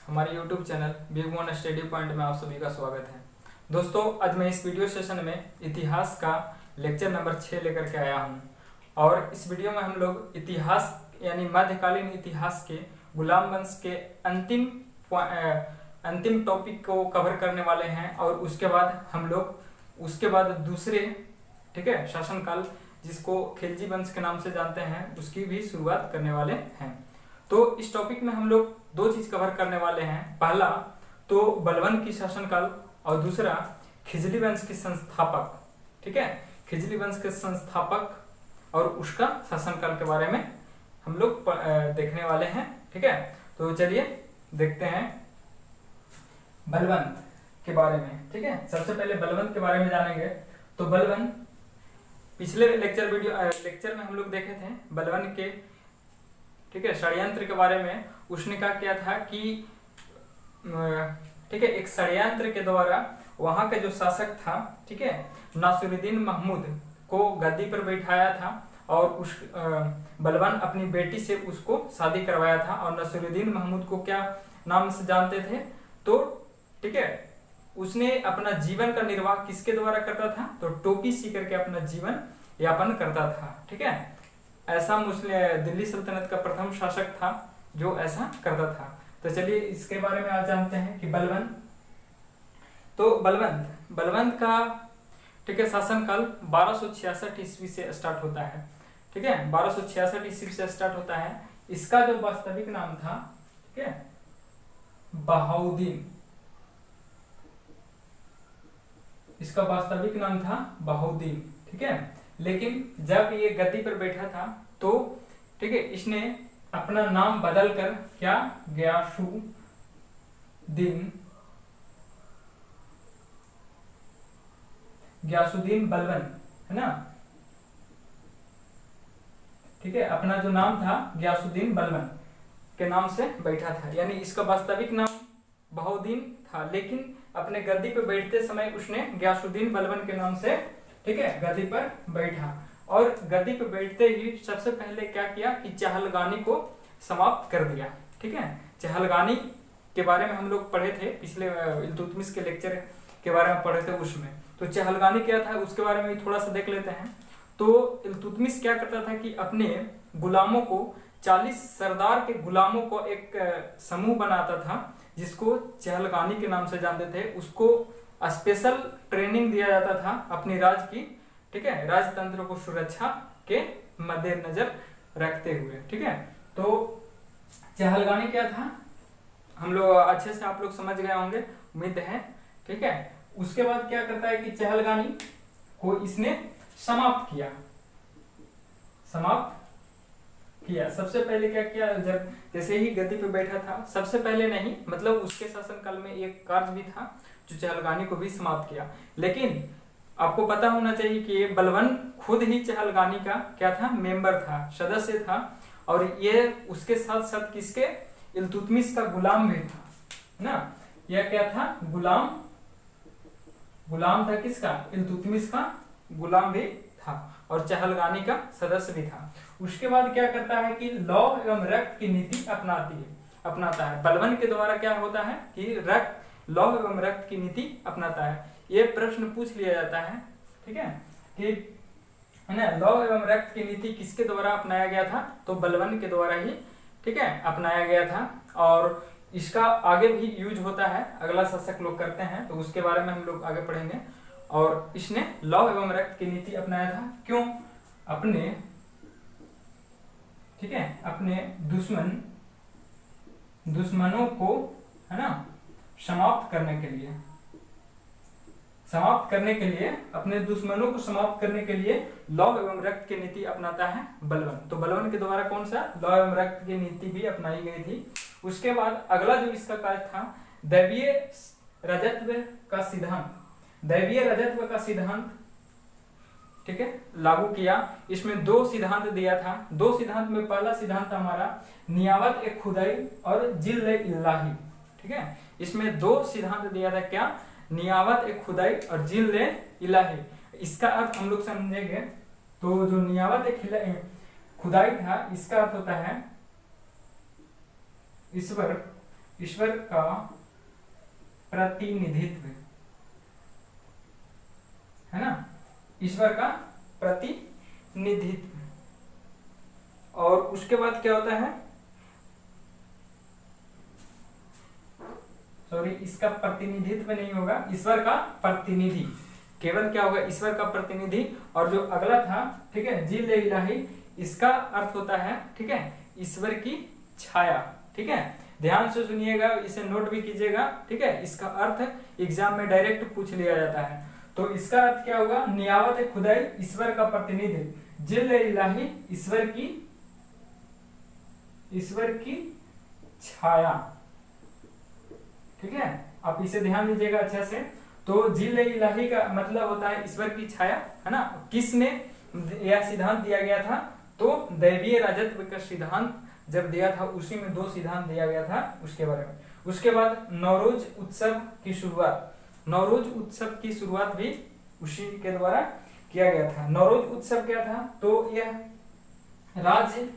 हमारे YouTube channel big one study point में आप सभी का स्वागत है। दोस्तों, आज मैं इस वीडियो सेशन में इतिहास का लेक्चर नंबर 6 लेकर के आया हूं और इस वीडियो में हम लोग इतिहास यानी मध्यकालीन इतिहास के गुलाम वंश के अंतिम टॉपिक को कवर करने वाले हैं और उसके बाद हम लोग उसके बाद दूसरे शासनकाल जिसको खिलजी वंश के नाम से जानते हैं उसकी भी शुरुआत करने वाले हैं। तो इस टॉपिक में हम लोग दो चीज कवर करने वाले हैं। पहला तो बलवन की शासनकाल और दूसरा खिजली वंश के संस्थापक। खिजली वंश के संस्थापक और उसका शासनकाल के बारे में हम लोग देखने वाले हैं। तो चलिए देखते हैं बलवंत के बारे में। सबसे पहले बलवंत के बारे में जानेंगे। तो बलवंत पिछले लेक्चर में हम लोग देखे थे बलवन के षड्यंत्र के बारे में। उसने क्या किया था कि एक षड्यंत्र के द्वारा वहां का जो शासक था नासिरुद्दीन महमूद को गद्दी पर बैठाया था और उस बलवन अपनी बेटी से उसको शादी करवाया था। और नासिरुद्दीन महमूद को क्या नाम से जानते थे? तो उसने अपना जीवन का निर्वाह किसके द्वारा करता था? तो टोपी सी करके अपना जीवन यापन करता था। ऐसा मुस्लिम दिल्ली सल्तनत का प्रथम शासक था जो ऐसा करता था। तो चलिए इसके बारे में आज जानते हैं कि बलवंत। तो बलवंत का शासनकाल 1266 ईस्वी से स्टार्ट होता है। 1266 ईस्वी से स्टार्ट होता है। इसका जो वास्तविक नाम था बहाउद्दीन। इसका वास्तविक नाम था बहाउद्दीन। लेकिन जब ये गद्दी पर बैठा था तो इसने अपना नाम बदलकर क्या गयासुद्दीन बलवन, है ना? अपना जो नाम था गयासुद्दीन बलवन के नाम से बैठा था। यानी इसका वास्तविक नाम बहाउद्दीन था, लेकिन अपने गद्दी पर बैठते समय उसने गयासुद्दीन बलवन के नाम से गद्दी पर बैठा। और गद्दी पर बैठते ही सबसे पहले क्या किया कि चहलगानी को समाप्त कर दिया। चहलगानी के बारे में हम लोग पढ़े थे पिछले इल्तुतमिश के लेक्चर के बारे में पढ़े थे उसमें। तो चहलगानी क्या था उसके बारे में थोड़ा सा देख लेते हैं। तो इल्तुतमिश क्या करता था कि अपने गुलामों को 40 सरदार के गुलामों को एक समूह बनाता था जिसको चहलगानी के नाम से जानते थे। उसको स्पेशल ट्रेनिंग दिया जाता था अपनी राज्य की राजतंत्र को सुरक्षा के मद्देनजर रखते हुए। तो चहलगानी क्या था हम लोग अच्छे से आप लोग समझ गए होंगे, उम्मीद है। उसके बाद क्या करता है कि चहलगानी को इसने समाप्त किया। सबसे पहले क्या किया, जब जैसे ही गद्दी पे बैठा था, सबसे पहले नहीं मतलब उसके शासनकाल में एक कार्य भी था जो चहलगानी को भी समाप्त किया। लेकिन आपको पता होना चाहिए कि बलवन खुद ही चहलगानी का क्या था, मेंबर था, सदस्य था। और ये उसके साथ साथ किसके, इल्तुतमिश का गुलाम भी था ना। यह क्या था, गुलाम था किसका, इल्तुतमिश का गुलाम भी था और चहलगानी का सदस्य भी था। उसके बाद क्या करता है कि लौह एवं रक्त की नीति अपनाता है। बलवन के द्वारा क्या होता है कि लौह एवं रक्त की नीति अपनाता है। ये प्रश्न पूछ लिया जाता है कि है ना, लौह एवं रक्त की नीति किसके द्वारा अपनाया गया था? तो बलवन के द्वारा ही अपनाया गया था। और इसका आगे भी यूज होता है, अगला शासक लोग करते हैं तो उसके बारे में हम लोग आगे पढ़ेंगे। और इसने लौह एवं रक्त की नीति अपनाया था क्यों? अपने दुश्मनों को, है ना, समाप्त करने के लिए अपने दुश्मनों को समाप्त करने के लिए लौह एवं रक्त की नीति अपनाता है बलवन। तो बलवन के द्वारा कौन सा, लौह एवं रक्त की नीति भी अपनाई गई थी। उसके बाद अगला जो इसका कार्य था दैवीय राजत्व का सिद्धांत लागू किया। इसमें 2 सिद्धांत दिया था। 2 सिद्धांत में पहला सिद्धांत हमारा नियावत ए खुदाई और जिल इलाही। इसमें 2 सिद्धांत दिया था, क्या, नियावत ए खुदाई और जिल इलाही। इसका अर्थ हम लोग समझेंगे। तो जो नियावत ए खुदाई था इसका अर्थ होता है ईश्वर ईश्वर का प्रतिनिधित्व, है ना, ईश्वर का प्रतिनिधित्व। और उसके बाद क्या होता है, सॉरी, इसका प्रतिनिधित्व नहीं होगा, ईश्वर का प्रतिनिधि, केवल क्या होगा, ईश्वर का प्रतिनिधि। और जो अगला था, ठीक है, जिल इलाही, इसका अर्थ होता है, ठीक है, ईश्वर की छाया। ठीक है, ध्यान से सुनिएगा, इसे नोट भी कीजिएगा। ठीक है, इसका अर्थ एग्जाम में डायरेक्ट पूछ लिया जाता है। तो इसका अर्थ क्या होगा, नियावत खुदाई, ईश्वर का प्रतिनिधि, जिल इलाही, ईश्वर की छाया। ठीक है, आप इसे ध्यान दीजिएगा अच्छा से। तो जिल इलाही का मतलब होता है ईश्वर की छाया, है ना। किसने यह सिद्धांत दिया गया था, तो दैवीय राजत्व का सिद्धांत जब दिया था, उसी में 2 सिद्धांत दिया गया था, उसके बारे में। उसके बाद नवरोज उत्सव की शुरुआत, नवरोज उत्सव की शुरुआत भी उसी के द्वारा किया गया था। नवरोज उत्सव क्या था, तो यह राज्य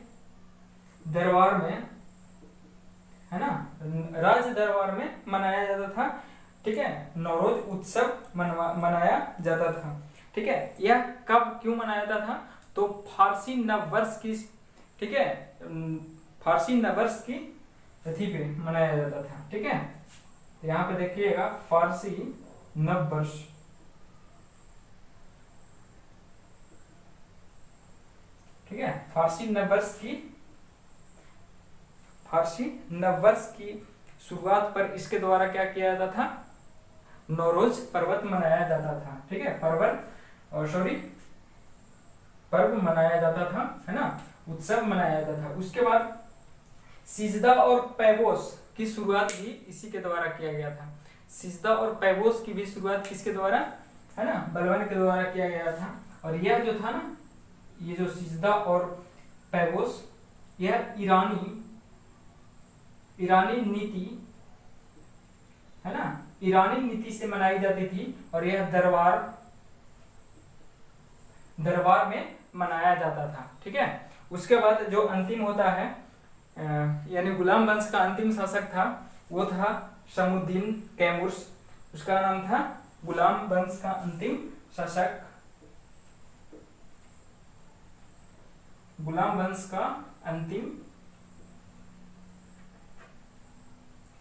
दरबार में, है ना, राज दरबार में मनाया जाता था। ठीक है, नवरोज उत्सव मनाया जाता था। ठीक है, यह कब क्यों मनाया जाता था, तो फारसी नववर्ष की, ठीक है, फारसी नववर्ष की तिथि पे मनाया जाता था। ठीक है, तो यहाँ पे देखिएगा फारसी नववर्ष, ठीक है, फारसी नववर्ष की शुरुआत पर इसके द्वारा क्या किया जाता था, नवरोज पर्वत मनाया जाता था। ठीक है, पर्व मनाया जाता था, है ना, उत्सव मनाया जाता था। उसके बाद सिजदा और पैबोस की शुरुआत भी इसी के द्वारा किया गया था। सिजदा और पैबोस की भी शुरुआत किसके द्वारा, है ना, बलवान के द्वारा किया गया था। और यह जो था ना, ये जो सिजदा और पैबोस, यह ईरानी नीति, है ना, ईरानी नीति से मनाई जाती थी। और यह दरबार में मनाया जाता था। ठीक है, उसके बाद जो अंतिम होता है, यानी गुलाम वंश का अंतिम शासक था, वो था शमुद्दीन कैमुर्स। उसका नाम था गुलाम वंश का अंतिम शासक, गुलाम वंश का अंतिम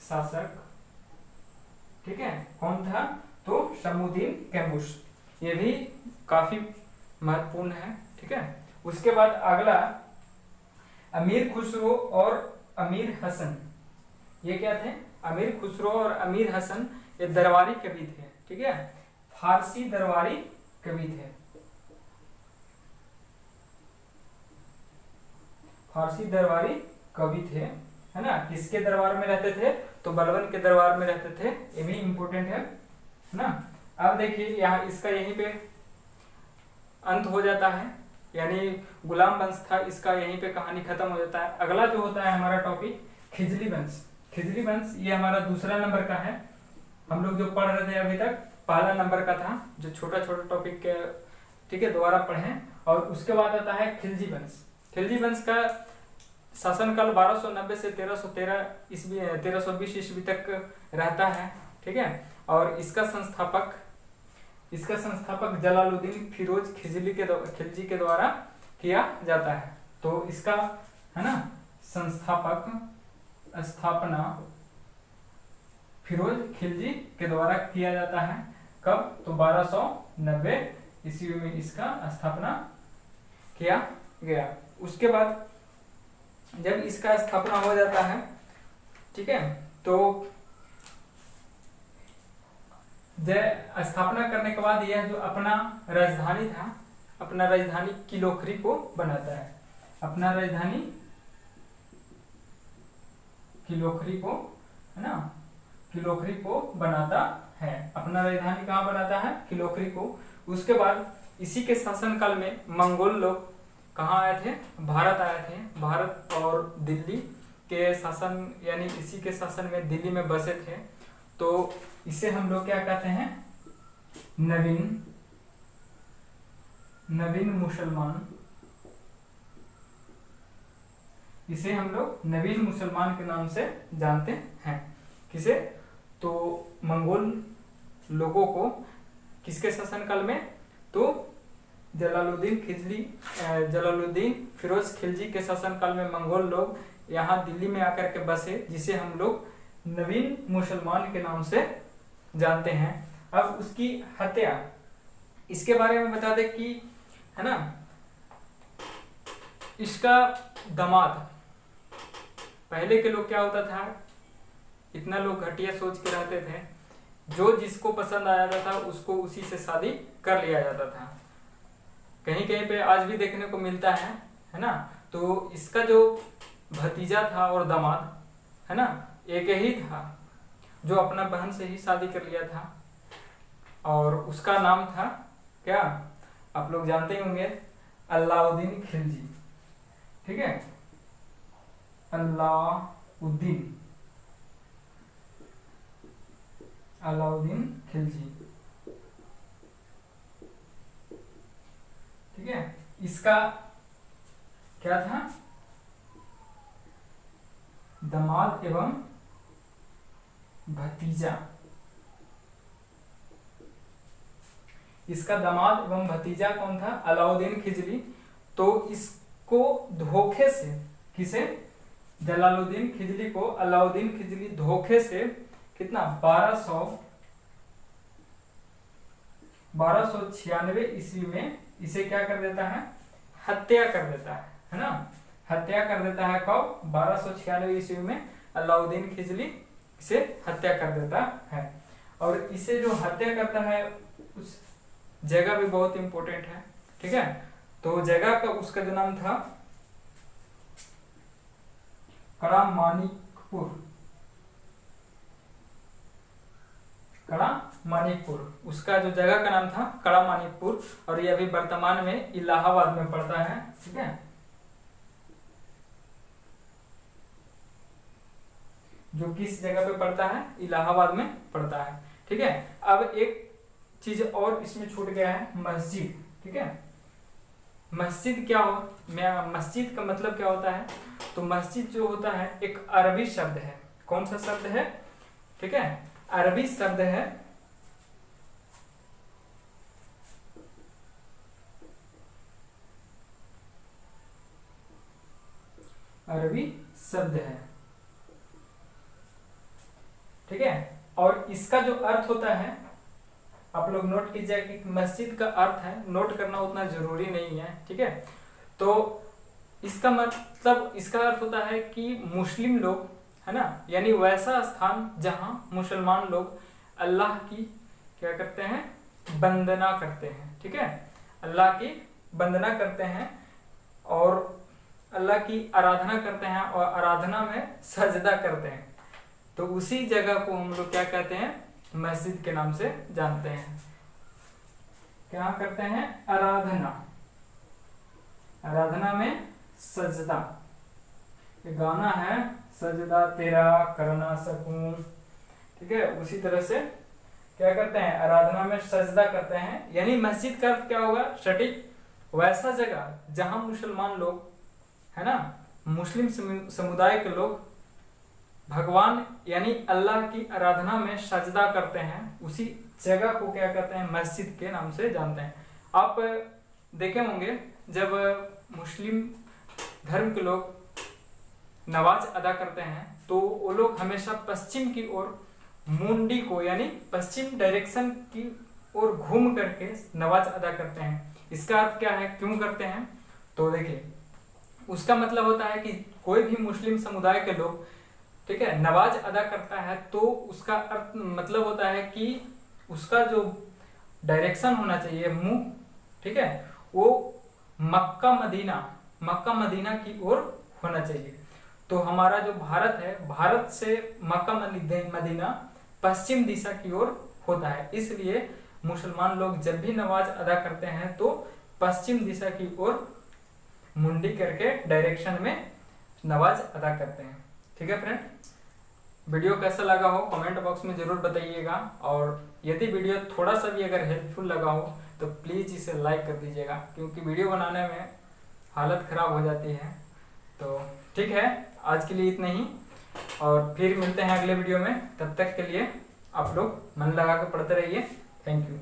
शासक। ठीक है, कौन था, तो शमुद्दीन कैमुर्स। ये भी काफी महत्वपूर्ण है। ठीक है, उसके बाद अगला अमीर खुसरो और अमीर हसन। ये क्या थे, अमीर खुसरो और अमीर हसन, ये दरबारी कवि थे। ठीक है, फारसी दरबारी कवि थे, फारसी दरबारी कवि थे, है ना। किसके दरबार में रहते थे, तो बलबन के दरबार में रहते थे। ये भी इंपॉर्टेंट है ना। अब देखिए यहाँ इसका यहीं पे अंत हो जाता है, यानी गुलाम वंश था, इसका यहीं पे कहानी खत्म हो जाता है। अगला जो होता है हमारा टॉपिक खिजली वंश। खिजली वंश ये हमारा दूसरा नंबर का है। हम लोग जो पढ़ रहे थे अभी तक पहला नंबर का था, जो छोटा छोटा टॉपिक के, ठीक है, दोबारा पढ़ें। और उसके बाद आता है खिलजी वंश। खिलजी वंश का शासनकाल 1290 से 1320 ईस्वी तक रहता है। ठीक है, और इसका संस्थापक जलालुद्दीन फिरोज खिलजी के द्वारा किया जाता है। तो इसका, है ना, स्थापना फिरोज खिलजी के द्वारा किया जाता है। कब, तो 1290 ईस्वी में इसका स्थापना किया गया। उसके बाद जब इसका स्थापना हो जाता है, ठीक है, तो स्थापना करने के बाद यह जो अपना राजधानी था, अपना राजधानी किलोखरी को बनाता है। अपना राजधानी किलोखरी को, है ना, किलोखरी को बनाता है। अपना राजधानी कहाँ बनाता है, किलोखरी को। उसके बाद इसी के शासनकाल में मंगोल लोग कहाँ आए थे, भारत आए थे। भारत और दिल्ली के शासन, यानी इसी के शासन में दिल्ली में बसे थे। तो इसे हम लोग क्या कहते हैं, नवीन मुसलमान। इसे हम लोग नवीन मुसलमान के नाम से जानते हैं। किसे? तो मंगोल लोगों को किसके शासनकाल में? तो जलालुद्दीन फिरोज खिलजी के शासनकाल में मंगोल लोग यहाँ दिल्ली में आकर के बसे, जिसे हम लोग नवीन मुसलमान के नाम से जानते हैं। अब उसकी हत्या, इसके बारे में बता दें कि है ना, इसका दामाद, पहले के लोग क्या होता था, इतना लोग घटिया सोच के रहते थे, जो जिसको पसंद आ जाता था उसको उसी से शादी कर लिया जाता था। कहीं कहीं पे आज भी देखने को मिलता है ना। तो इसका जो भतीजा था और दामाद है ना, एक ही था, जो अपना बहन से ही शादी कर लिया था, और उसका नाम था क्या, आप लोग जानते ही होंगे, अलाउद्दीन खिलजी। ठीक है, अलाउद्दीन खिलजी। ठीक है, इसका क्या था, दामाद एवं भतीजा। इसका दामाद एवं भतीजा कौन था? अलाउद्दीन खिलजी। तो इसको धोखे से, किसे? जलालुद्दीन खिलजी को अलाउद्दीन खिलजी धोखे से कितना, 1296 ईस्वी में इसे क्या कर देता है, हत्या कर देता है ना। हत्या कर देता है कब? 1296 ईस्वी में अलाउद्दीन खिलजी इसे हत्या कर देता है। और इसे जो हत्या करता है उस जगह भी बहुत इंपॉर्टेंट है। ठीक है, तो जगह का उसका जो नाम था कड़ामानिकपुर, उसका जो जगह का नाम था कड़ामानिकपुर, और ये अभी वर्तमान में इलाहाबाद में पड़ता है। ठीक है, जो किस जगह पे पड़ता है? इलाहाबाद में पड़ता है। ठीक है, अब एक चीज और इसमें छूट गया है, मस्जिद। ठीक है, मस्जिद क्या हो, मस्जिद का मतलब क्या होता है? तो मस्जिद जो होता है एक अरबी शब्द है। कौन सा शब्द है? ठीक है, अरबी शब्द है। अरबी शब्द है। ठीक है, और इसका जो अर्थ होता है, आप लोग नोट कीजिए कि मस्जिद का अर्थ है, नोट करना उतना जरूरी नहीं है। ठीक है, तो इसका मतलब, इसका अर्थ होता है कि मुस्लिम लोग है ना, यानी वैसा स्थान जहां मुसलमान लोग अल्लाह की क्या करते हैं, वंदना करते हैं। ठीक है, अल्लाह की वंदना करते हैं और अल्लाह की आराधना करते हैं, और आराधना में सजदा करते हैं। तो उसी जगह को हम लोग क्या कहते हैं, मस्जिद के नाम से जानते हैं। क्या करते हैं? आराधना, आराधना में सजदा। ये गाना है, सजदा तेरा करना सकूं। ठीक है, उसी तरह से क्या करते हैं, आराधना में सजदा करते हैं। यानी मस्जिद का अर्थ क्या होगा, सटीक वैसा जगह जहां मुसलमान लोग है ना, मुस्लिम समुदाय के लोग भगवान यानी अल्लाह की आराधना में सजदा करते हैं, उसी जगह को क्या कहते हैं, मस्जिद के नाम से जानते हैं। आप देखे होंगे जब मुस्लिम धर्म के लोग नमाज अदा करते हैं तो वो लोग हमेशा पश्चिम की ओर मुंडी को यानी पश्चिम डायरेक्शन की ओर घूम करके नमाज अदा करते हैं। इसका अर्थ क्या है, क्यों करते हैं? तो देखिए, उसका मतलब होता है कि कोई भी मुस्लिम समुदाय के लोग ठीक है नमाज अदा करता है तो उसका अर्थ मतलब होता है कि उसका जो डायरेक्शन होना चाहिए मुंह, ठीक है, वो मक्का मदीना की ओर होना चाहिए। तो हमारा जो भारत है, भारत से मक्का मदीना पश्चिम दिशा की ओर होता है, इसलिए मुसलमान लोग जब भी नमाज अदा करते हैं तो पश्चिम दिशा की ओर मुंडी करके डायरेक्शन में नमाज अदा करते हैं। ठीक है फ्रेंड, वीडियो कैसा लगा हो कमेंट बॉक्स में जरूर बताइएगा, और यदि वीडियो थोड़ा सा भी अगर हेल्पफुल लगा हो तो प्लीज़ इसे लाइक कर दीजिएगा, क्योंकि वीडियो बनाने में हालत ख़राब हो जाती है। तो ठीक है, आज के लिए इतना ही। और फिर मिलते हैं अगले वीडियो में। तब तक के लिए आप लोग मन लगा के पढ़ते रहिए। Thank you.